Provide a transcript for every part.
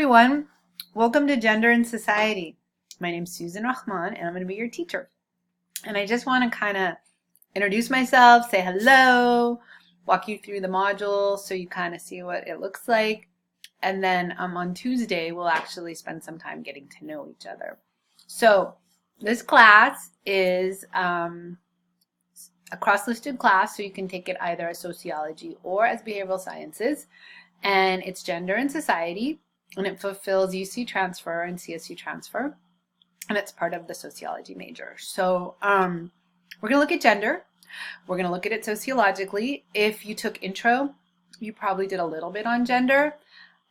everyone. Welcome to Gender and Society. My name's Susan Rahman and I'm going to be your teacher. And I just want to kind of introduce myself, say hello, walk you through the module so you kind of see what it looks like. And then on Tuesday, we'll actually spend some time getting to know each other. So this class is a cross-listed class, so you can take it either as sociology or as behavioral sciences. And it's Gender and Society, and it fulfills UC transfer and CSU transfer, and it's part of the sociology major. So we're going to look at gender. We're going to look at it sociologically. If you took intro, you probably did a little bit on gender.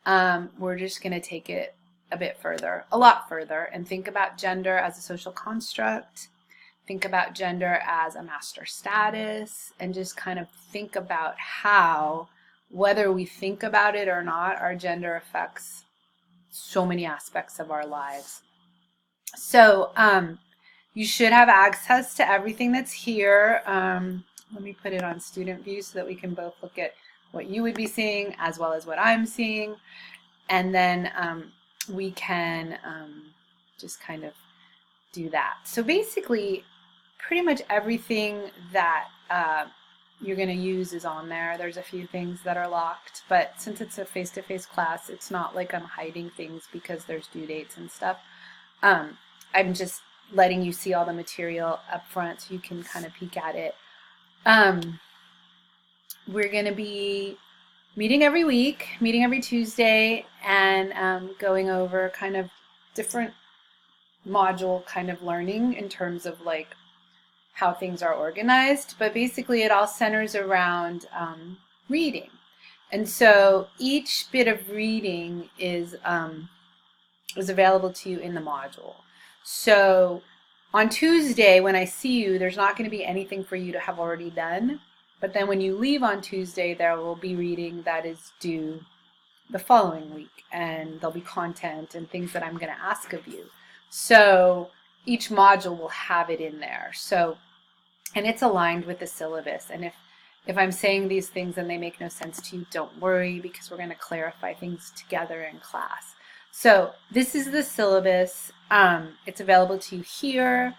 We're just going to take it a bit further, a lot further, and think about gender as a social construct. Think about gender as a master status, and just kind of think about how, whether we think about it or not, our gender affects so many aspects of our lives. So you should have access to everything that's here. Let me put it on student view so that we can both look at what you would be seeing as well as what I'm seeing. And then we can just kind of do that. So basically, pretty much everything that you're going to use is on there. There's a few things that are locked, but since it's a face-to-face class, it's not like I'm hiding things because there's due dates and stuff. I'm just letting you see all the material up front so you can kind of peek at it. We're going to be meeting every week, meeting every Tuesday, and going over kind of different module kind of learning in terms of like how things are organized, but basically it all centers around reading. And so each bit of reading is available to you in the module. So on Tuesday, when I see you, there's not going to be anything for you to have already done, but then when you leave on Tuesday, there will be reading that is due the following week, and there'll be content and things that I'm going to ask of you. So each module will have it in there. So, and it's aligned with the syllabus. And if I'm saying these things and they make no sense to you, don't worry, because we're going to clarify things together in class. So this is the syllabus. It's available to you here.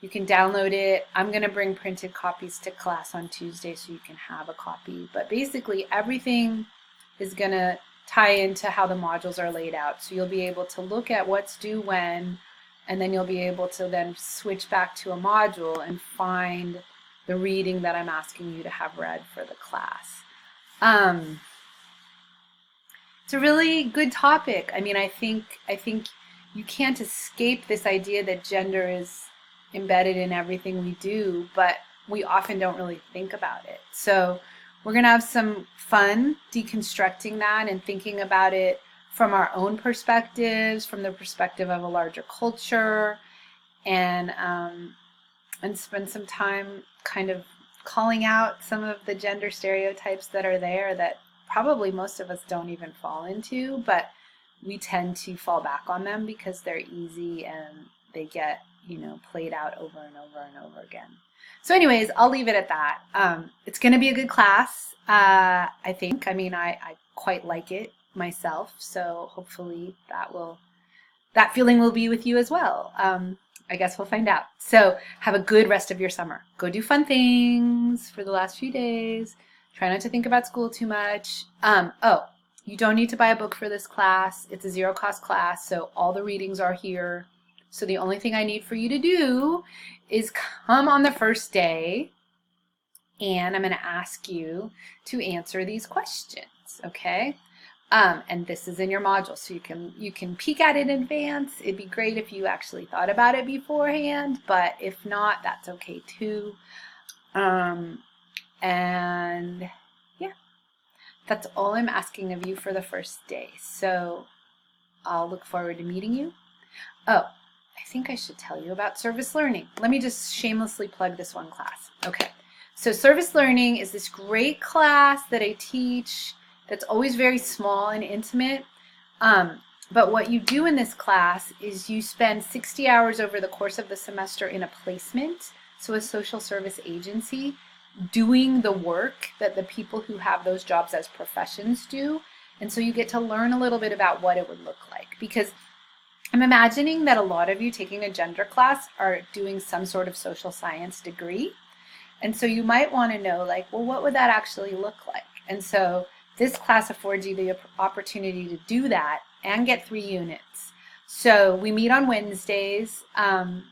You can download it. I'm going to bring printed copies to class on Tuesday so you can have a copy. But basically everything is going to tie into how the modules are laid out. So you'll be able to look at what's due when, and then you'll be able to then switch back to a module and find the reading that I'm asking you to have read for the class. It's a really good topic. I mean, I think you can't escape this idea that gender is embedded in everything we do, but we often don't really think about it. So we're going to have some fun deconstructing that and thinking about it from our own perspectives, from the perspective of a larger culture, and spend some time kind of calling out some of the gender stereotypes that are there that probably most of us don't even fall into, but we tend to fall back on them because they're easy and they get, played out over and over and over again. So anyways, I'll leave it at that. It's going to be a good class, I think. I mean, I quite like it myself, so hopefully that feeling will be with you as well. I guess we'll find out. So have a good rest of your summer. Go do fun things for the last few days. Try not to think about school too much. You don't need to buy a book for this class. It's a zero-cost class, so all the readings are here. So the only thing I need for you to do is come on the first day, and I'm going to ask you to answer these questions, okay? And this is in your module, so you can peek at it in advance. It'd be great if you actually thought about it beforehand, but if not, that's okay too. And yeah, that's all I'm asking of you for the first day. So I'll look forward to meeting you. Oh, I think I should tell you about service learning. Let me just shamelessly plug this one class. Okay, so service learning is this great class that I teach that's always very small and intimate. But what you do in this class is you spend 60 hours over the course of the semester in a placement, so a social service agency, doing the work that the people who have those jobs as professions do, And so you get to learn a little bit about what it would look like, because I'm imagining that a lot of you taking a gender class are doing some sort of social science degree. And so you might want to know, like, well, what would that actually look like? And so this class affords you the opportunity to do that and get 3 units. So we meet on Wednesdays, and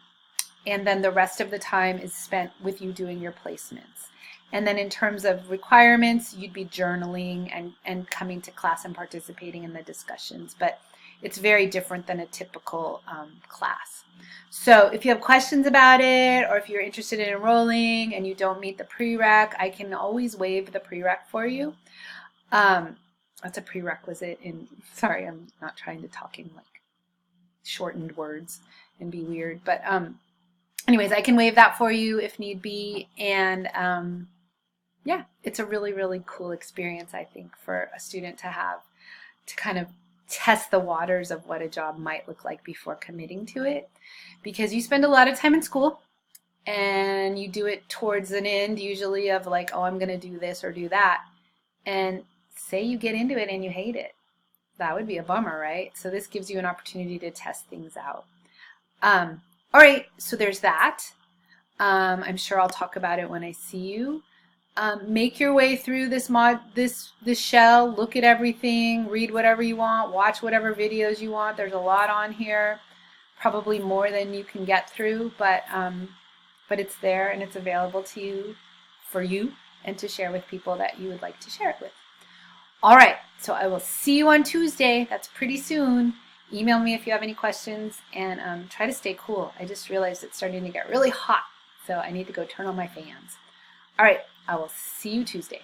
then the rest of the time is spent with you doing your placements. And then in terms of requirements, you'd be journaling and coming to class and participating in the discussions. But it's very different than a typical class. So if you have questions about it, or if you're interested in enrolling and you don't meet the prereq, I can always waive the prereq for you. That's a prerequisite in, sorry, I'm not trying to talk in like shortened words and be weird, but anyways, I can waive that for you if need be. And yeah, it's a really, really cool experience, I think, for a student to have, to kind of test the waters of what a job might look like before committing to it, because you spend a lot of time in school and you do it towards an end usually of like, oh, I'm going to do this or do that, and say you get into it and you hate it. That would be a bummer, right? So this gives you an opportunity to test things out. All right, so there's that. I'm sure I'll talk about it when I see you. Make your way through this shell, look at everything, read whatever you want, watch whatever videos you want. There's a lot on here, probably more than you can get through, but it's there and it's available to you, for you, and to share with people that you would like to share it with. All right, so I will see you on Tuesday. That's pretty soon. Email me if you have any questions, and try to stay cool. I just realized it's starting to get really hot, so I need to go turn on my fans. All right, I will see you Tuesday.